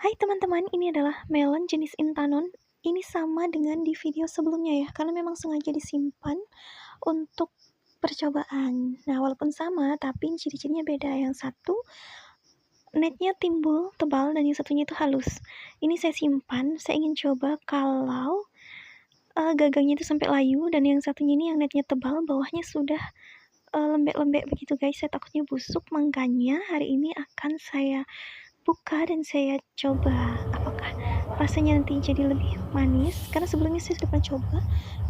Hai teman-teman, ini adalah melon jenis intanon. Ini sama dengan di video sebelumnya ya, karena memang sengaja disimpan untuk percobaan. Nah, walaupun sama, tapi ciri-cirinya beda. Yang satu, netnya timbul tebal dan yang satunya itu halus. Ini saya simpan, saya ingin coba kalau gagangnya itu sampai layu, dan yang satunya ini yang netnya tebal, bawahnya sudah lembek-lembek begitu guys. Saya takutnya busuk, makanya hari ini akan saya buka dan saya coba apakah rasanya nanti jadi lebih manis, karena sebelumnya saya sudah pernah coba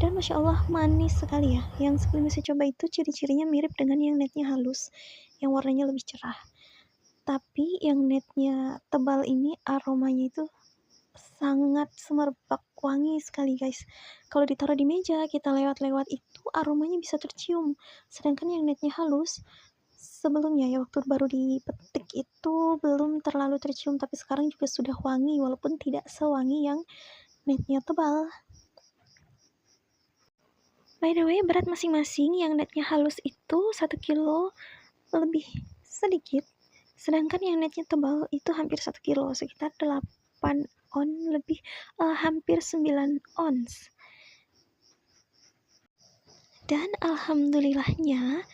dan masya Allah manis sekali ya. Yang sebelumnya saya coba itu ciri-cirinya mirip dengan yang netnya halus, yang warnanya lebih cerah, tapi yang netnya tebal ini aromanya itu sangat semerbak, wangi sekali guys. Kalau ditaruh di meja, kita lewat-lewat itu aromanya bisa tercium, sedangkan yang netnya halus sebelumnya ya, waktu baru dipetik itu belum terlalu tercium, tapi sekarang juga sudah wangi walaupun tidak sewangi yang netnya tebal. By the way, berat masing-masing yang netnya halus itu 1 kilo lebih sedikit, sedangkan yang netnya tebal itu hampir 1 kilo, sekitar 8 on lebih, hampir 9 ons. Dan alhamdulillahnya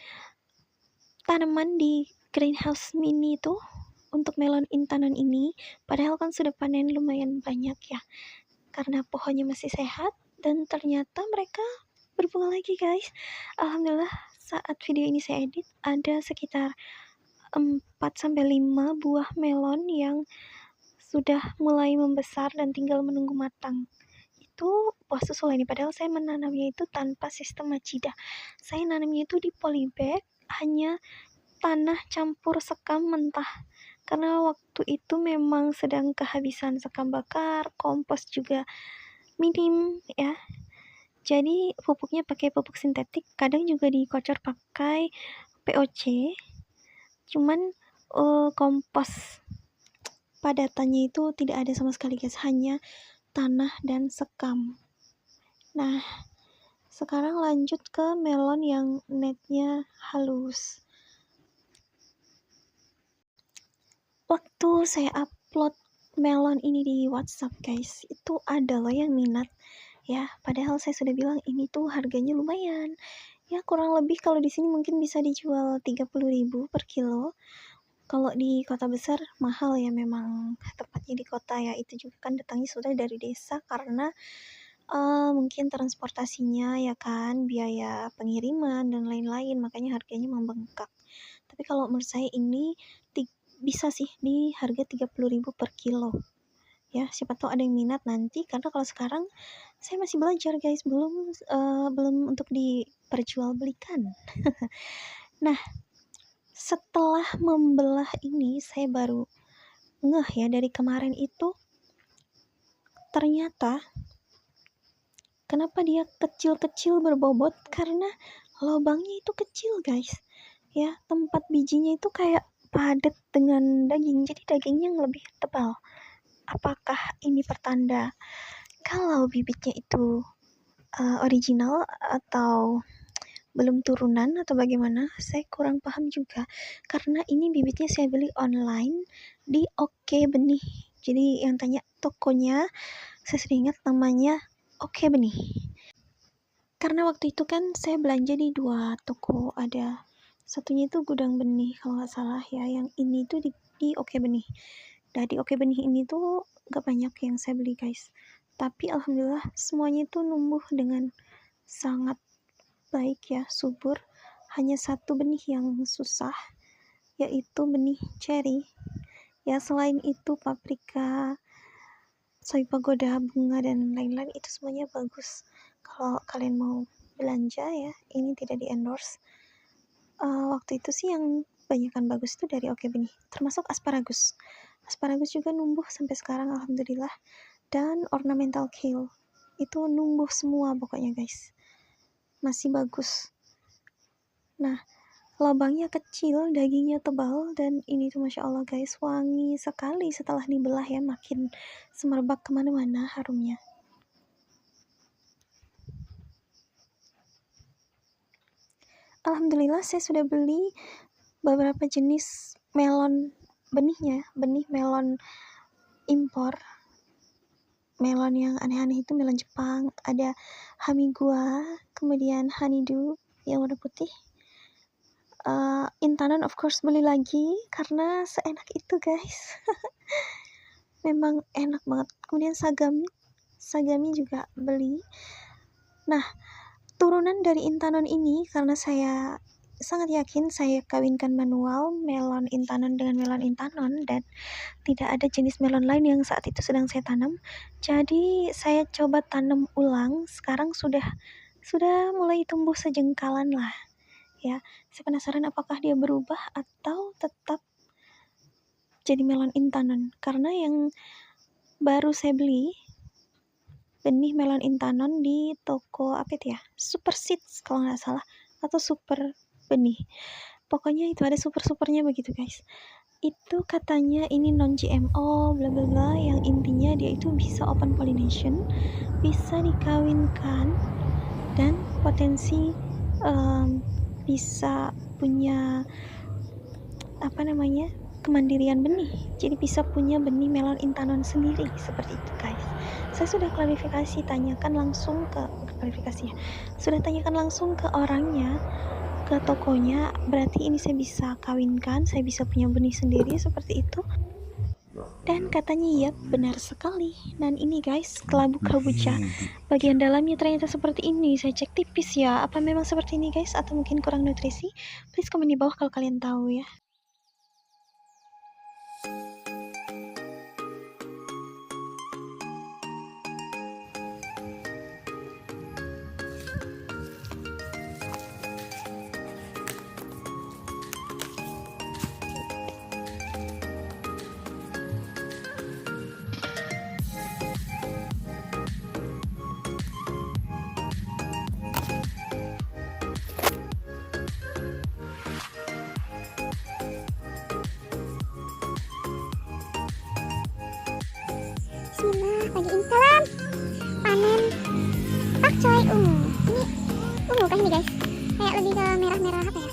tanaman di greenhouse mini itu untuk melon intanon ini, padahal kan sudah panen lumayan banyak ya, karena pohonnya masih sehat dan ternyata mereka berbunga lagi guys. Alhamdulillah, saat video ini saya edit ada sekitar 4-5 buah melon yang sudah mulai membesar dan tinggal menunggu matang. Itu buah susul ini, padahal saya menanamnya itu tanpa sistem macidah. Saya nanamnya itu di polybag, hanya tanah campur sekam mentah, karena waktu itu memang sedang kehabisan sekam bakar, kompos juga minim ya, jadi pupuknya pakai pupuk sintetik, kadang juga dikocor pakai POC, cuman kompos padatannya itu tidak ada sama sekali guys, hanya tanah dan sekam. Nah, sekarang lanjut ke melon yang netnya halus. Waktu saya upload melon ini di WhatsApp guys, itu ada loh yang minat ya, padahal saya sudah bilang ini tuh harganya lumayan ya, kurang lebih kalau di sini mungkin bisa dijual 30.000 per kilo. Kalau di kota besar mahal ya, memang tepatnya di kota ya, itu juga kan datangnya sudah dari desa karena mungkin transportasinya ya kan, biaya pengiriman dan lain-lain, makanya harganya membengkak. Tapi kalau menurut saya ini bisa sih di harga 30.000 per kilo ya, siapa tahu ada yang minat nanti, karena kalau sekarang saya masih belajar guys, belum untuk diperjualbelikan. Nah, setelah membelah ini saya baru ngeh ya, dari kemarin itu ternyata kenapa dia kecil-kecil berbobot, karena lubangnya itu kecil guys ya, tempat bijinya itu kayak padat dengan daging, jadi dagingnya yang lebih tebal. Apakah ini pertanda kalau bibitnya itu original atau belum turunan atau bagaimana? Saya kurang paham juga, karena ini bibitnya saya beli online di Oke Benih. Jadi yang tanya tokonya, saya sudah ingat namanya Oke Benih. Karena waktu itu kan saya belanja di 2 toko, ada satunya itu Gudang Benih kalau nggak salah ya, yang ini tuh di Oke Benih. Nah, di Oke Benih ini tuh gak banyak yang saya beli guys, tapi alhamdulillah semuanya itu numbuh dengan sangat baik ya, subur. Hanya satu benih yang susah, yaitu benih cherry ya. Selain itu paprika, soy pagoda, bunga dan lain-lain itu semuanya bagus. Kalau kalian mau belanja ya, ini tidak di endorse. Waktu itu sih yang banyakkan bagus itu dari Oke Benih, termasuk asparagus juga numbuh sampai sekarang alhamdulillah, dan ornamental kale itu numbuh semua pokoknya guys, masih bagus. Nah, lubangnya kecil, dagingnya tebal, dan ini tuh masya Allah guys, wangi sekali setelah dibelah ya, makin semerbak kemana-mana harumnya. Alhamdulillah saya sudah beli beberapa jenis melon benihnya, benih melon impor melon yang aneh-aneh itu melon Jepang, ada Hamigua, kemudian Honeydew yang warna putih. Intanon of course beli lagi karena seenak itu guys. Memang enak banget. Kemudian Sagami juga beli. Nah, turunan dari Intanon ini karena saya sangat yakin saya kawinkan manual melon Intanon dengan melon Intanon dan tidak ada jenis melon lain yang saat itu sedang saya tanam. Jadi saya coba tanam ulang. Sekarang sudah mulai tumbuh sejengkalan lah. Ya, saya penasaran apakah dia berubah atau tetap jadi melon Intanon. Karena yang baru saya beli benih melon Intanon di toko apa itu ya, Super Seeds kalau nggak salah, atau Super Benih. Pokoknya itu ada super-supernya begitu guys. Itu katanya ini non GMO bla bla bla, yang intinya dia itu bisa open pollination, bisa dikawinkan dan potensi bisa punya kemandirian benih. Jadi bisa punya benih melon Intanon sendiri seperti itu guys. Saya sudah tanyakan langsung ke orangnya, ke tokonya. Berarti ini saya bisa kawinkan, saya bisa punya benih sendiri seperti itu. Dan katanya iya, benar sekali. Dan ini guys, kelabu kabucha. Bagian dalamnya ternyata seperti ini. Saya cek tipis ya. Apa memang seperti ini guys? Atau mungkin kurang nutrisi? Please komen di bawah kalau kalian tahu ya. Bismillah, bagiin salam panen pakcoy ungu. Ini ungu kan ini guys, kayak lebih ke merah-merah apa ya.